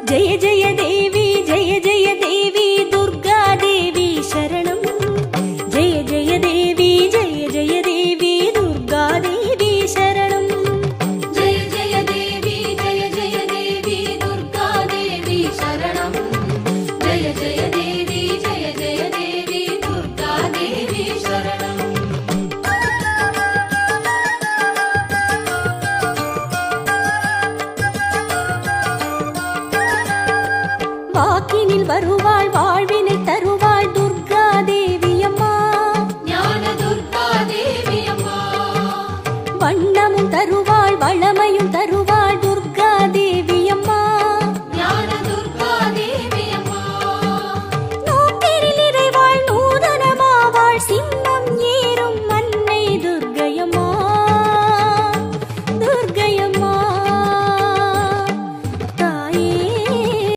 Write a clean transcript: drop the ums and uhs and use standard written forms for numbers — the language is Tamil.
ஜெய ஜெய தேவி ஜெய ஜெய தேவி துர்கா தேவி சரணம். ஜெய ஜெய தேவி ஜெய ஜெய தேவி துர்கா தேவி சரணம். ஜெய ஜெய தேவி ஜெய ஜெய தேவி துர்கா தேவி சரணம். ஜெய ஜெய தேவி ஜெய ஜெய தேவி துர்கா தேவி சரணம். வாக்கினில் வருவாள் வாழ்வி